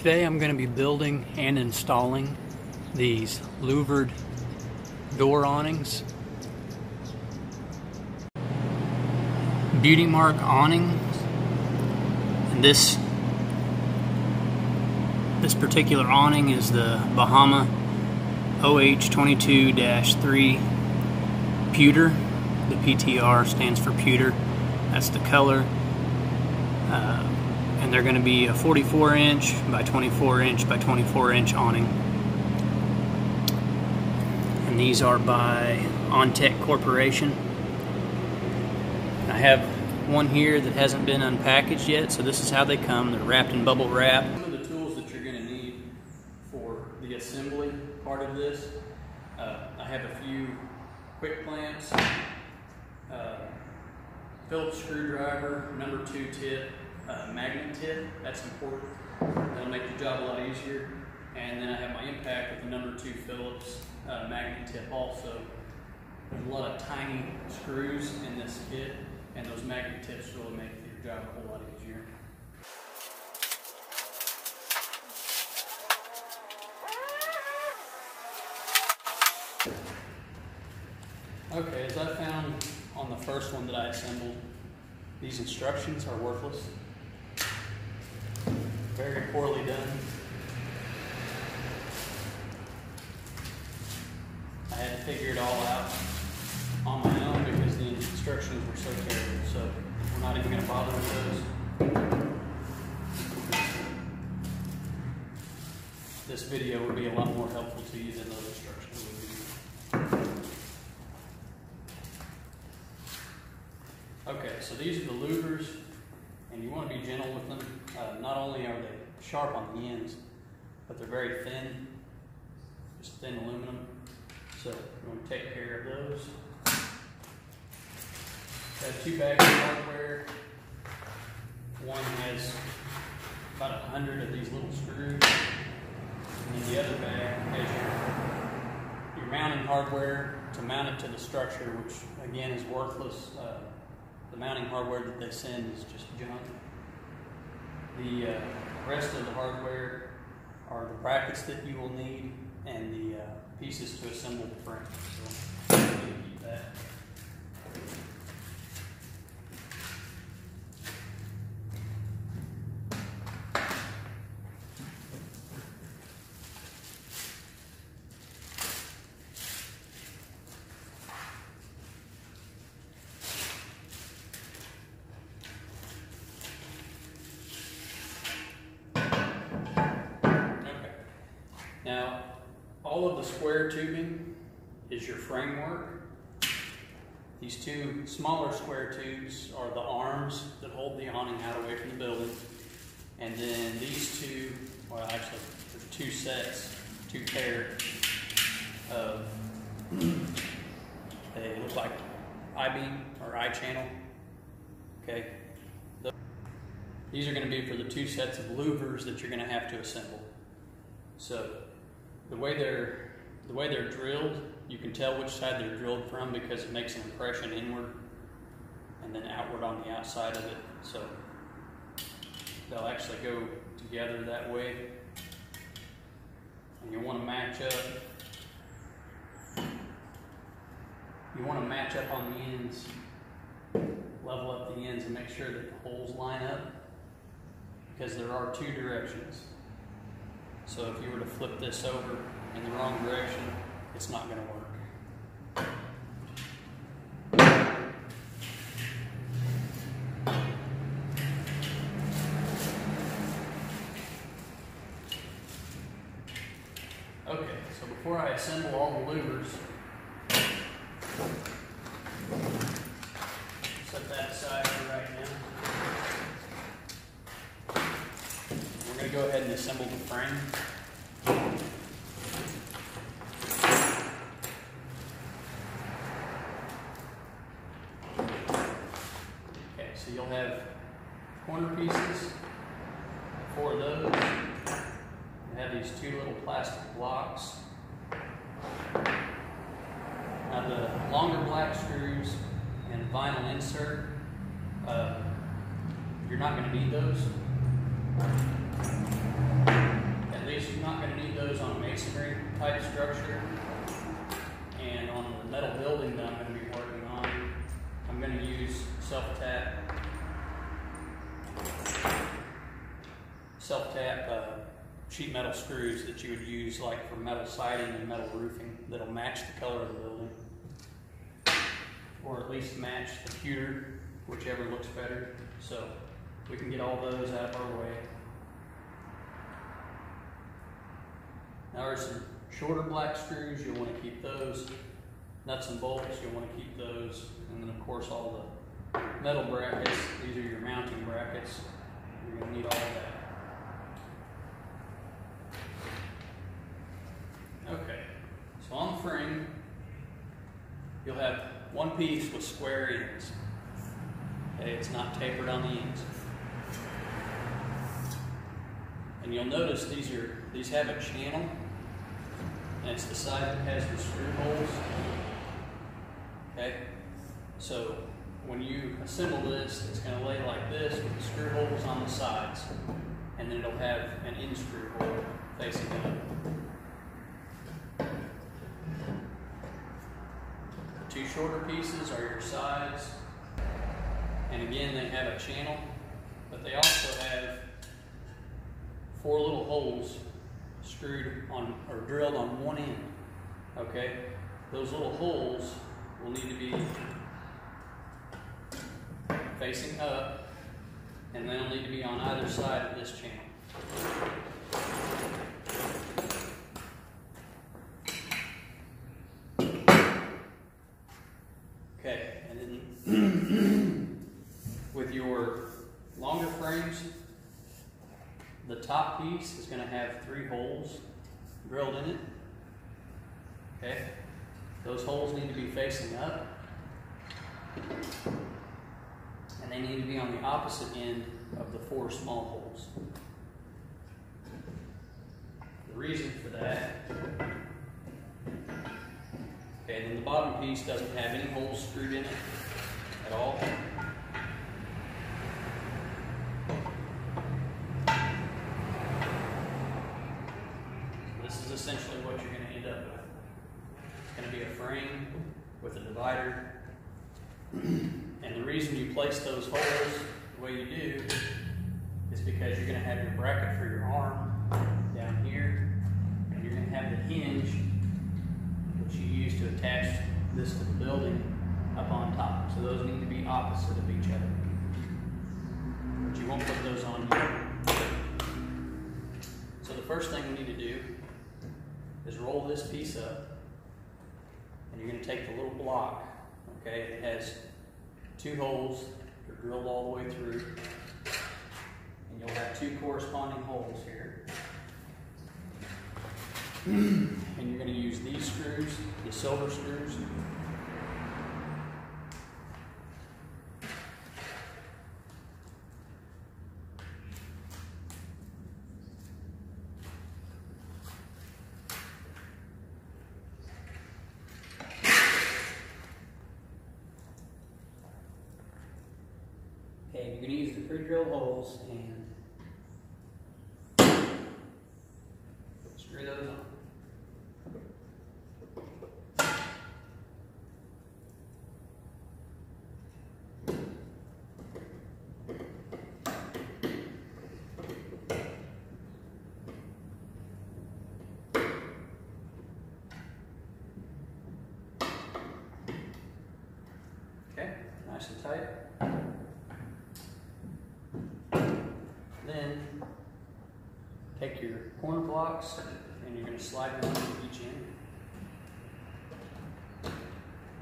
Today I'm going to be building and installing these louvered door awnings. Beauty mark awnings. And this particular awning is the Bahama OH22-3 pewter. The PTR stands for pewter. That's the color. And they're going to be a 44-inch by 24-inch by 24-inch awning. And these are by OnTech Corporation. I have one here that hasn't been unpackaged yet, so this is how they come. They're wrapped in bubble wrap. Some of the tools that you're going to need for the assembly part of this, I have a few quick clamps, Phillips screwdriver, number 2 tip, magnet tip. That's important. That'll make the job a lot easier. And then I have my impact with the number 2 Phillips magnet tip also. There's a lot of tiny screws in this kit, and those magnet tips really make your job a whole lot easier. Okay, as I found on the first one that I assembled, these instructions are worthless. Very poorly done. I had to figure it all out on my own because the instructions were so terrible, so we're not even going to bother with those. This video would be a lot more helpful to you than those instructions would be. Okay, so these are the louvers, and you want to be gentle with them. Not only are they sharp on the ends, but they're very thin, just thin aluminum. So you want to take care of those. I have 2 bags of hardware. One has about 100 of these little screws, and then the other bag has your mounting hardware to mount it to the structure, which again is worthless. The mounting hardware that they send is just junk. The rest of the hardware are the brackets that you will need and the pieces to assemble the frame. So I'm going to keep that. Now, all of the square tubing is your framework. These 2 smaller square tubes are the arms that hold the awning out away from the building. And then these 2, well actually there's 2 sets, 2 pairs of, they look like I-beam or I-channel. Okay. These are going to be for the 2 sets of louvers that you're going to have to assemble. So the way they're drilled, you can tell which side they're drilled from because it makes an impression inward and then outward on the outside of it. So they'll actually go together that way. And you want to match up. You want to match up on the ends, level up the ends and make sure that the holes line up because there are 2 directions. So if you were to flip this over in the wrong direction, it's not going to work. Okay, so before I assemble all the louvers, set that aside for right now. We're going to go ahead and assemble the frame. Okay, so you'll have corner pieces, 4 of those. You have these 2 little plastic blocks. Now the longer black screws and vinyl insert, you're not going to need those. At least you're not going to need those on a masonry type structure. And on the metal building that I'm going to be working on, I'm going to use self-tap sheet metal screws that you would use like for metal siding and metal roofing that'll match the color of the building, or at least match the pewter, whichever looks better. So we can get all those out of our way. Now there's some shorter black screws, you'll want to keep those. Nuts and bolts, you'll want to keep those. And then of course all the metal brackets, these are your mounting brackets. You're going to need all of that. Okay, so on the frame, you'll have one piece with square ends. Okay, it's not tapered on the ends. And you'll notice these have a channel, and it's the side that has the screw holes. Okay, so when you assemble this, it's going to lay like this with the screw holes on the sides, and then it'll have an end screw hole facing up. Two shorter pieces are your sides, and again they have a channel, but they also have 4 little holes screwed on or drilled on one end. Okay, those little holes will need to be facing up, and they'll need to be on either side of this channel. Okay, and then with your longer frames, the top piece is going to have 3 holes drilled in it. Okay, those holes need to be facing up, and they need to be on the opposite end of the 4 small holes. The reason for that, okay, then the bottom piece doesn't have any holes screwed in it at all. This is essentially what you're going to end up with. It's going to be a frame with a divider. And the reason you place those holes the way you do is because you're going to have your bracket for your arm down here, and you're going to have the hinge which you use to attach this to the building up on top. So those need to be opposite of each other. But you won't put those on here. So the first thing we need to do is roll this piece up, and you're going to take the little block, okay, it has 2 holes that are drilled all the way through, and you'll have 2 corresponding holes here. And you're going to use these screws, the silver screws. Okay, you're going to use the pre-drilled holes and screw those on. Okay, nice and tight. Then take your corner blocks and you're going to slide them onto each end.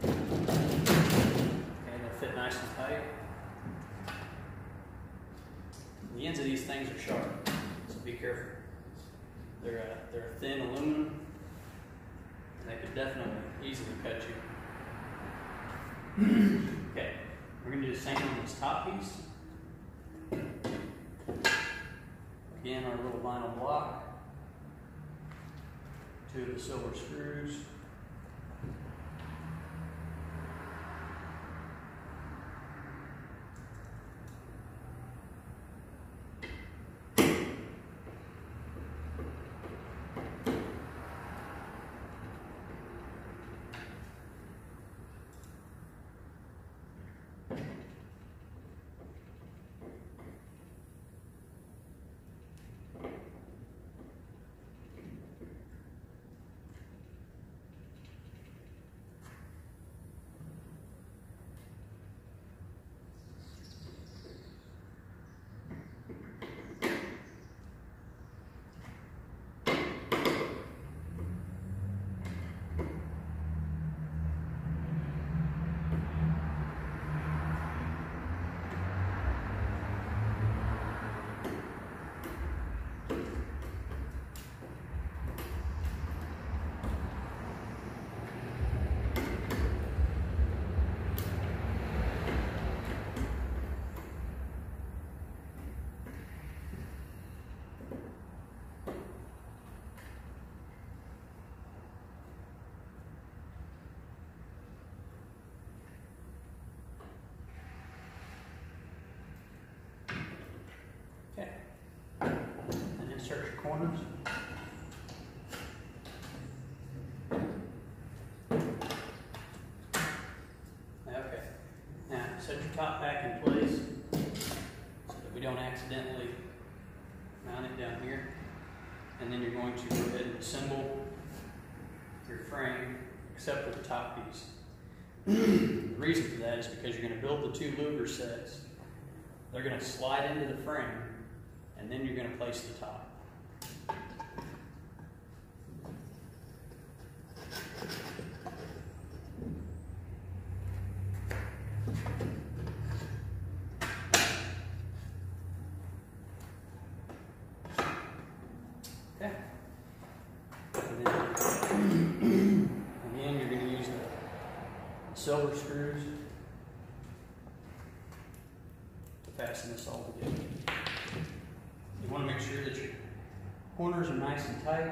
Okay, they'll fit nice and tight. The ends of these things are sharp, so be careful. They're thin aluminum, and they could definitely easily cut you. Okay, we're going to do the same on this top piece. Again, our little vinyl block, 2 of the silver screws. corners. Okay. Now set your top back in place so that we don't accidentally mount it down here. And then you're going to go ahead and assemble your frame except for the top piece. The reason for that is because you're going to build the two louver sets. They're going to slide into the frame, and then you're going to place the top. Okay. And then, again, you're going to use the silver screws to fasten this all together. You want to make sure that your corners are nice and tight.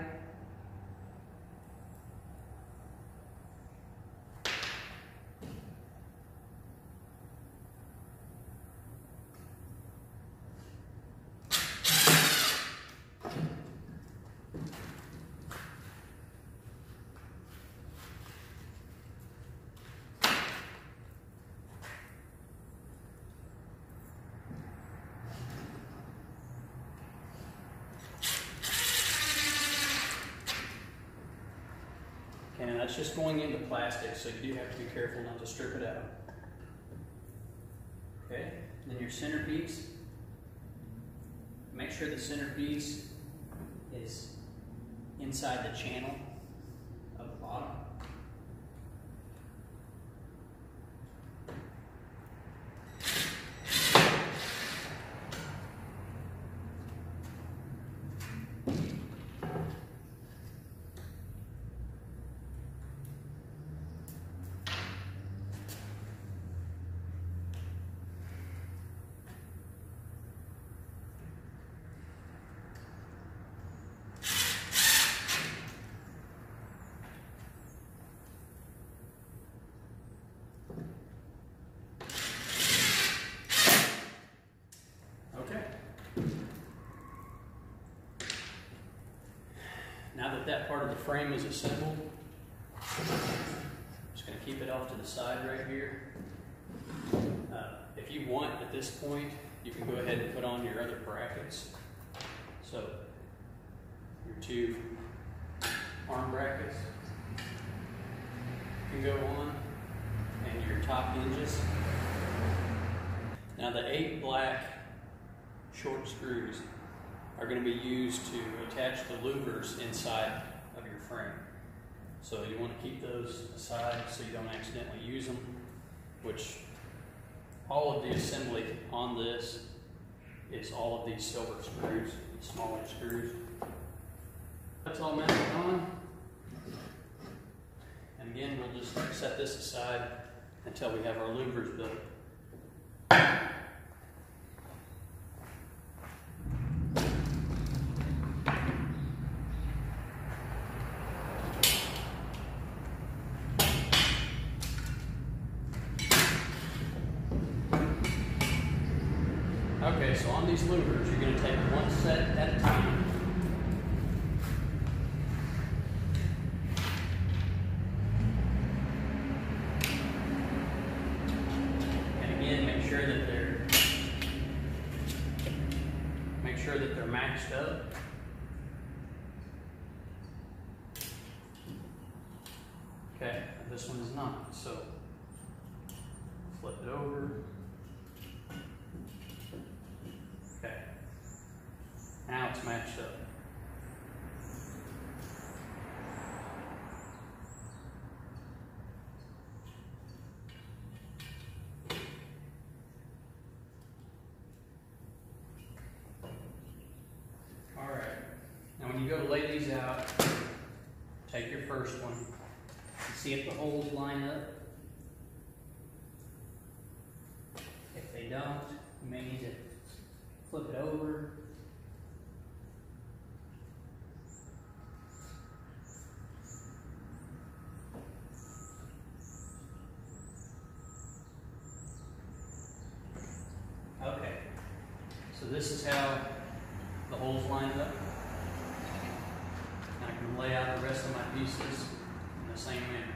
And that's just going into plastic, so you do have to be careful not to strip it out. Okay, then your centerpiece. Make sure the centerpiece is inside the channel of the bottom. Now that that part of the frame is assembled, I'm just going to keep it off to the side right here. If you want, at this point, you can go ahead and put on your other brackets. So, your two arm brackets can go on, and your top hinges. Now the 8 black short screws are going to be used to attach the louvers inside of your frame. So you want to keep those aside so you don't accidentally use them, which all of the assembly on this is all of these silver screws, smaller screws. That's all mounted on. And again, we'll just set this aside until we have our louvers built. Okay, so on these louvers, you're going to take one set at a time. And again, make sure that they're matched up. Okay, this one is not, so flip it over. Okay, now it's matched up. All right, now when you go to lay these out, take your first one and see if the holes line up. If they don't, you may need to flip it over. Okay, so this is how the holes line up. lay out the rest of my pieces in the same manner.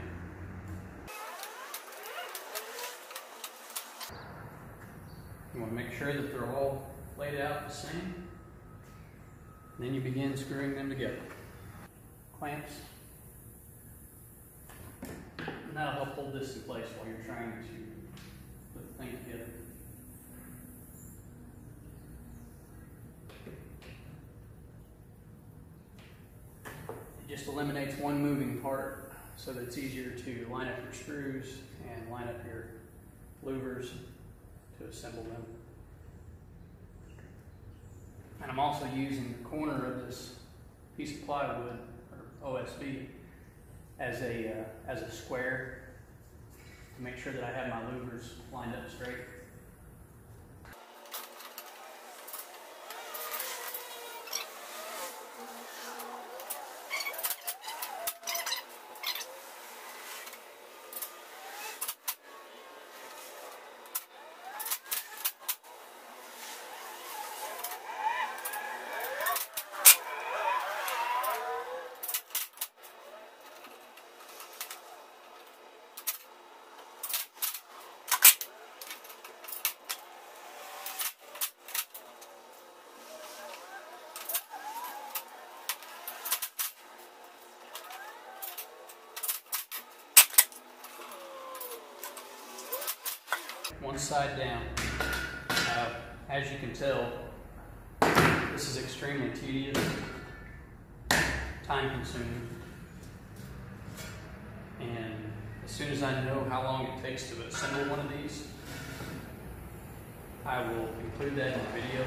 You want to make sure that they're all laid out the same. Then you begin screwing them together. Clamps. And that'll help hold this in place while you're trying to put the thing together. It just eliminates one moving part so that it's easier to line up your screws and line up your louvers to assemble them. And I'm also using the corner of this piece of plywood, or OSB, as a square to make sure that I have my louvers lined up straight. One side down. As you can tell, this is extremely tedious, time consuming, and as soon as I know how long it takes to assemble one of these, I will include that in the video.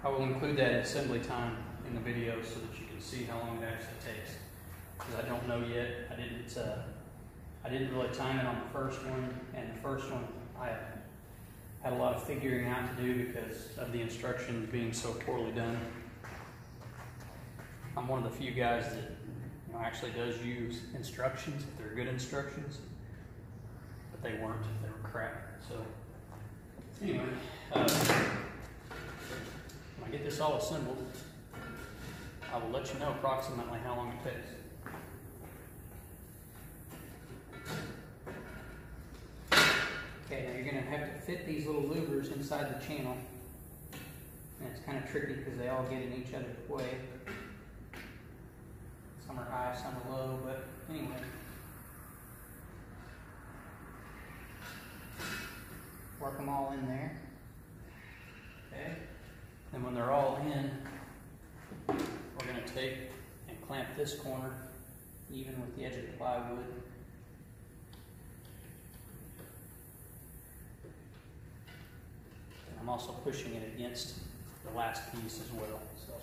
I will include that assembly time in the video so that you can see how long it actually takes. Because I don't know yet. I didn't really time it on the first one, and the first one I had a lot of figuring out to do because of the instructions being so poorly done. I'm one of the few guys that actually does use instructions if they're good instructions, but they weren't. They were crap. So anyway, when I get this all assembled, I will let you know approximately how long it takes. Okay, now you're going to have to fit these little louvers inside the channel. And it's kind of tricky because they all get in each other's way. Some are high, some are low, but anyway. Work them all in there. Okay, and when they're all in, we're going to take and clamp this corner even with the edge of the plywood. And I'm also pushing it against the last piece as well. So.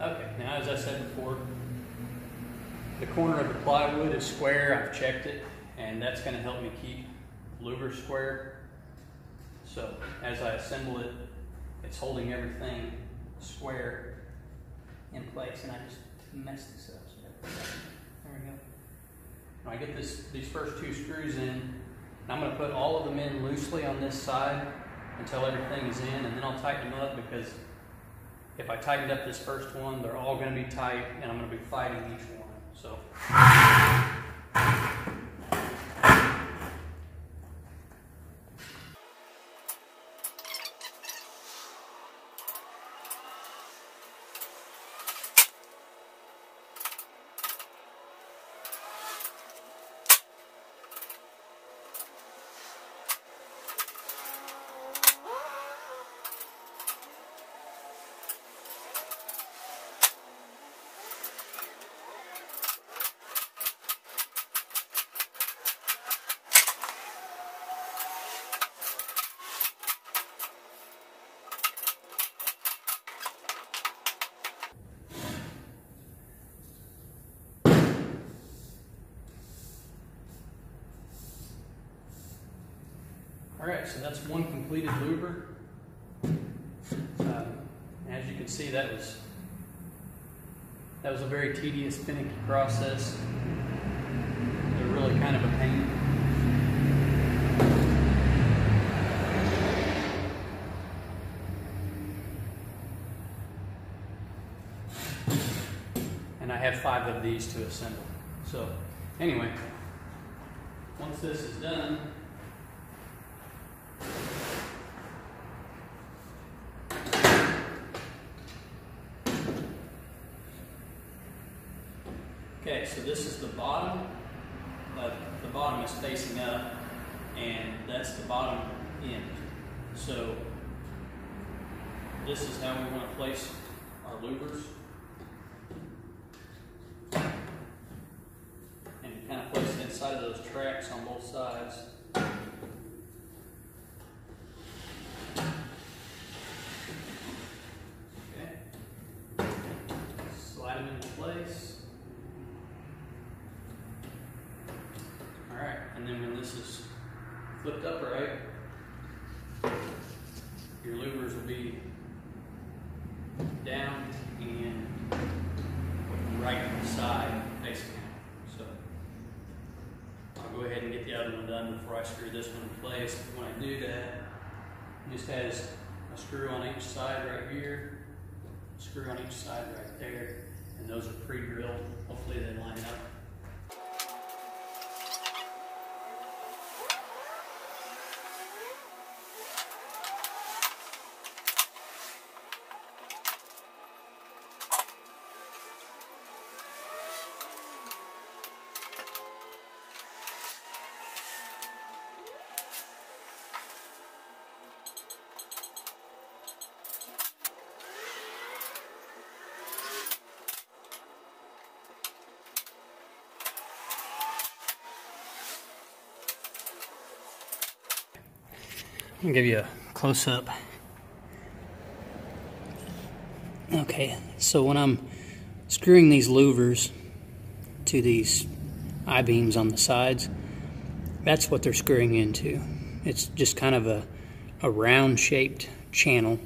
Okay, now as I said before, the corner of the plywood is square. I've checked it, and that's going to help me keep louver square. So as I assemble it, it's holding everything square in place, and I just messed this up. So there we go. Now I get these first two screws in, and I'm going to put all of them in loosely on this side until everything is in, and then I'll tighten them up because if I tightened up this first one, they're all going to be tight, and I'm going to be fighting each one. So. Alright, so that's one completed louver. As you can see, that was a very tedious, finicky process. They're really kind of a pain. And I have 5 of these to assemble. So, anyway, once this is done, okay, so this is the bottom. The bottom is facing up, and that's the bottom end. So this is how we want to place our louvers. And you kind of place it inside of those tracks on both sides. Okay. Slide them into place. Alright, and then when this is flipped upright, your louvers will be down and right side facing out. So I'll go ahead and get the other one done before I screw this one in place. When I do that, it just has a screw on each side right here, a screw on each side right there, and those are pre-drilled. Hopefully they line up. I'll give you a close-up. Okay, so when I'm screwing these louvers to these I-beams on the sides, that's what they're screwing into. It's just kind of a round-shaped channel,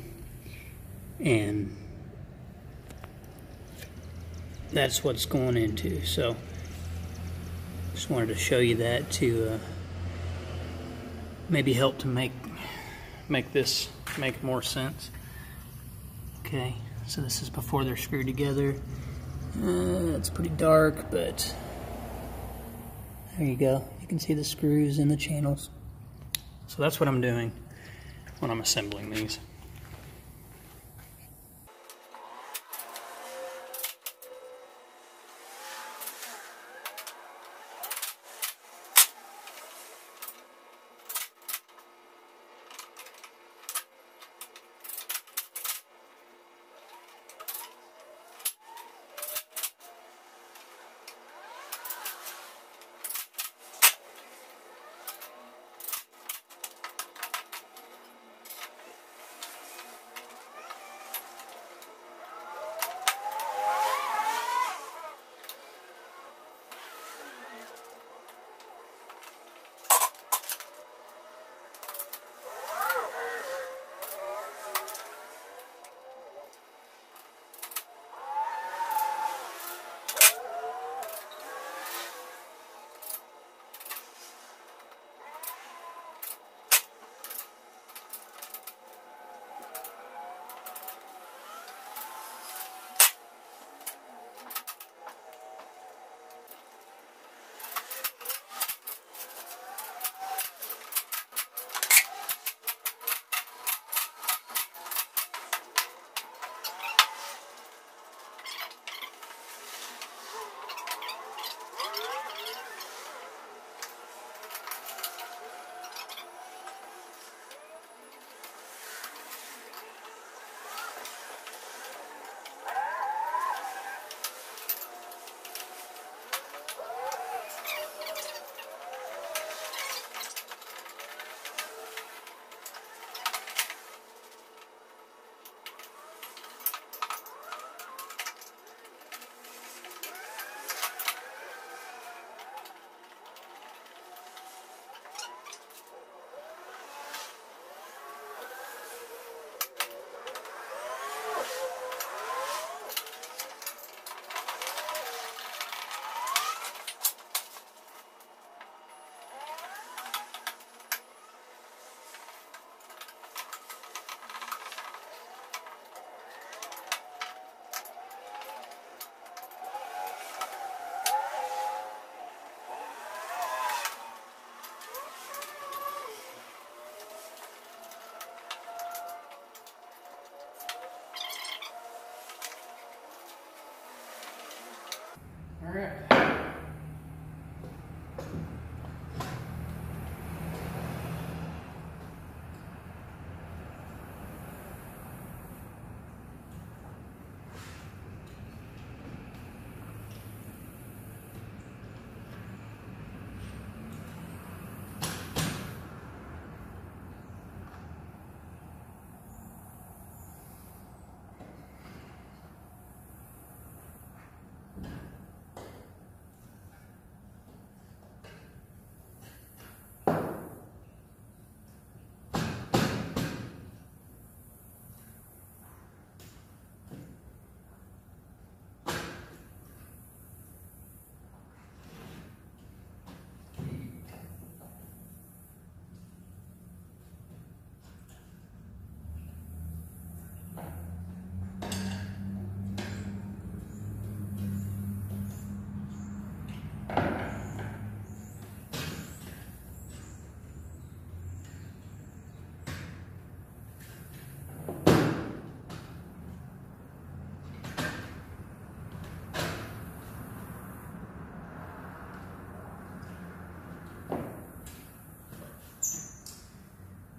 and that's what it's going into. So just wanted to show you that to maybe help to make this make more sense. Okay, so this is before they're screwed together. It's pretty dark, but there you go. You can see the screws and the channels. So that's what I'm doing when I'm assembling these. All right.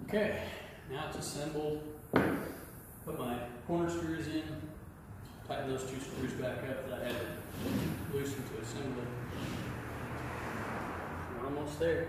Okay, now it's assembled. Put my corner screws in, tighten those two screws back up that I had to loosen to assemble it. We're almost there.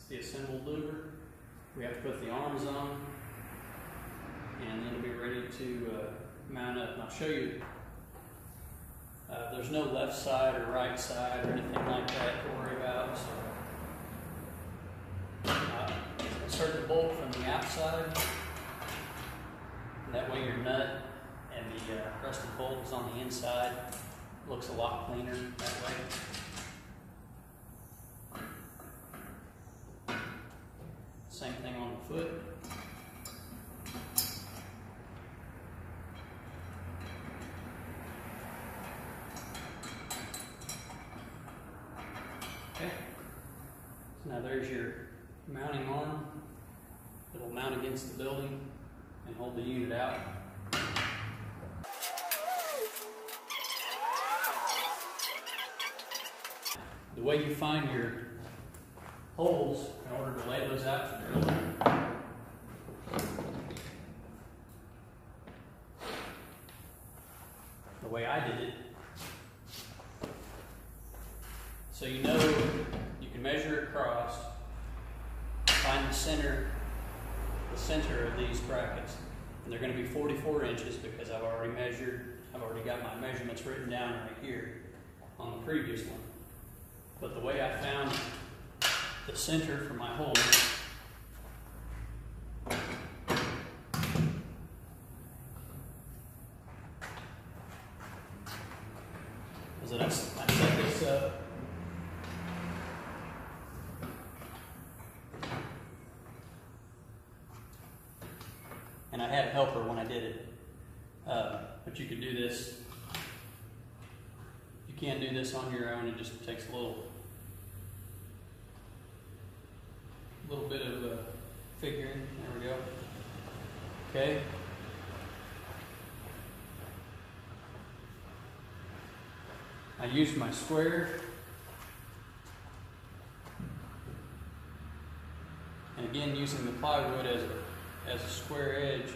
The assembled louver. We have to put the arms on, and then it'll be ready to mount up. And I'll show you. There's no left side or right side or anything like that to worry about. So, insert the bolt from the outside. And that way your nut and the rusted bolt is on the inside. It looks a lot cleaner that way. Same thing on the foot. Okay. So now there's your mounting arm. It'll mount against the building and hold the unit out. The way you find your holes in order to lay those out to drill. The way I did it. So you know you can measure across, find the center of these brackets. And they're going to be 44 inches because I've already got my measurements written down right here on the previous one. But the way I found the center for my hole is that I set this up and I had a helper when I did it, but you could do this. You can't do this on your own. It just takes a little bit of figuring. There we go. Okay. I used my square, and again using the plywood as a square edge.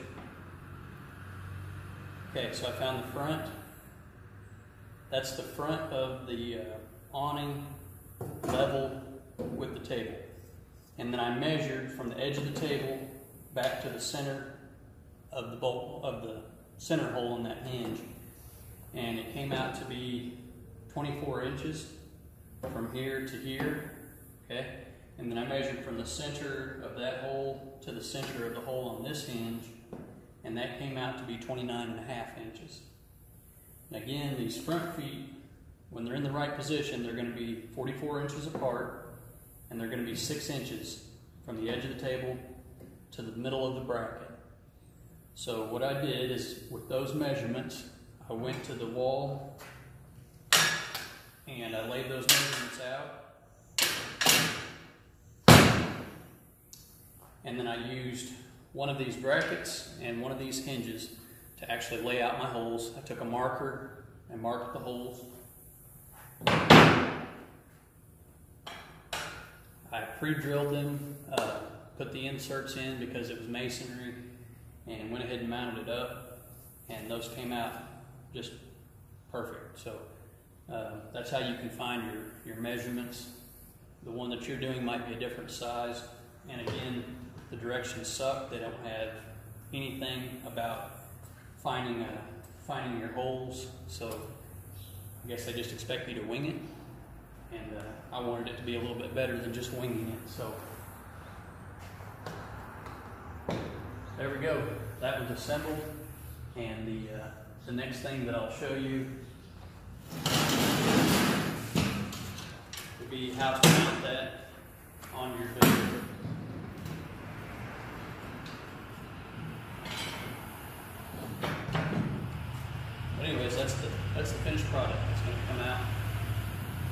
Okay, so I found the front. That's the front of the awning level with the table. And then I measured from the edge of the table back to the center of the bolt of the center hole in that hinge. And it came out to be 24 inches from here to here. Okay? And then I measured from the center of that hole to the center of the hole on this hinge, and that came out to be 29.5 inches. And again, these front feet, when they're in the right position, they're going to be 44 inches apart, and they're going to be 6 inches from the edge of the table to the middle of the bracket. So what I did is, with those measurements, I went to the wall and I laid those measurements out. And then I used one of these brackets and one of these hinges to actually lay out my holes. I took a marker and marked the holes. I pre-drilled them, put the inserts in because it was masonry, and went ahead and mounted it up, and those came out just perfect. So that's how you can find your measurements. The one that you're doing might be a different size, and again, the directions suck. They don't have anything about finding your holes, so I guess they just expect you to wing it, and I wanted it to be a little bit better than just winging it. So there we go. That was assembled, and the next thing that I'll show you would be how to mount that on your builder. But anyways, that's the finished product. It's going to come out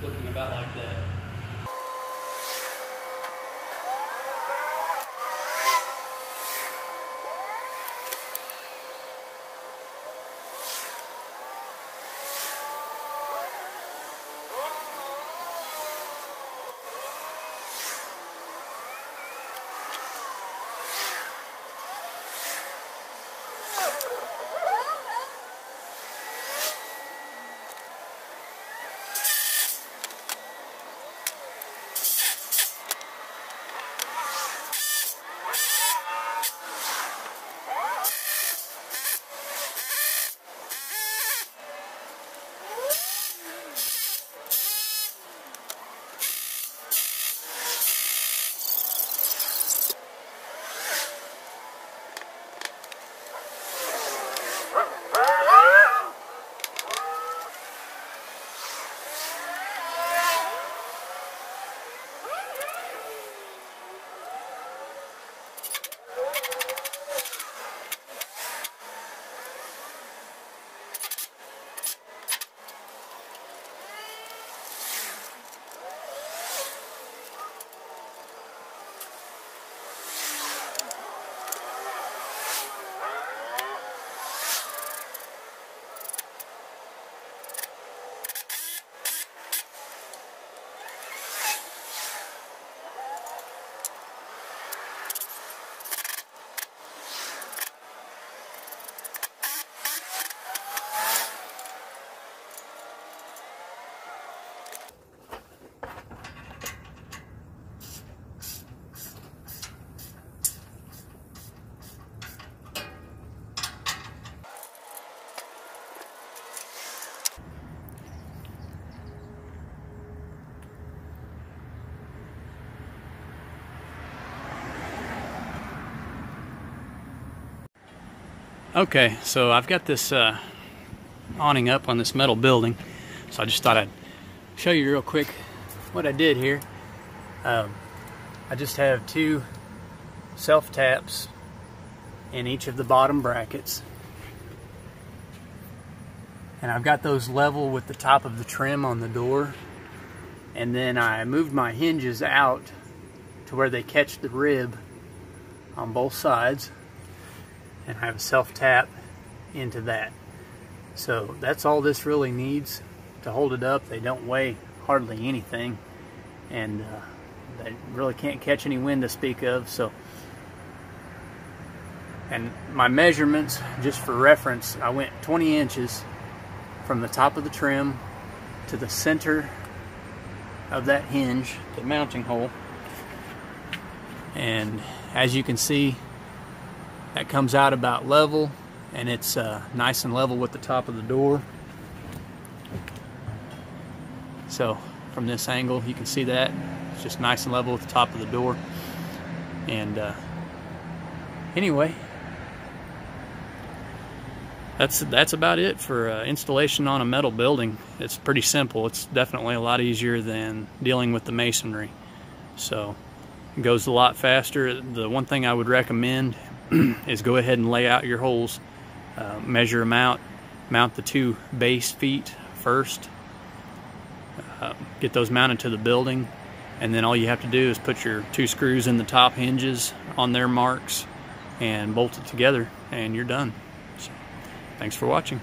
looking about like that. Okay, so I've got this awning up on this metal building, so I just thought I'd show you real quick what I did here. I just have two self-taps in each of the bottom brackets, and I've got those level with the top of the trim on the door, and then I moved my hinges out to where they catch the rib on both sides, and I have a self-tap into that. So that's all this really needs to hold it up. They don't weigh hardly anything, and they really can't catch any wind to speak of. So, and my measurements, just for reference, I went 20 inches from the top of the trim to the center of that hinge, the mounting hole, and as you can see, that comes out about level, and it's nice and level with the top of the door. So from this angle you can see that it's just nice and level with the top of the door. And anyway, that's about it for installation on a metal building. It's pretty simple. It's definitely a lot easier than dealing with the masonry, so it goes a lot faster. The one thing I would recommend is go ahead and lay out your holes, measure them out, mount the 2 base feet first, get those mounted to the building, and then all you have to do is put your 2 screws in the top hinges on their marks and bolt it together, and you're done. So, thanks for watching.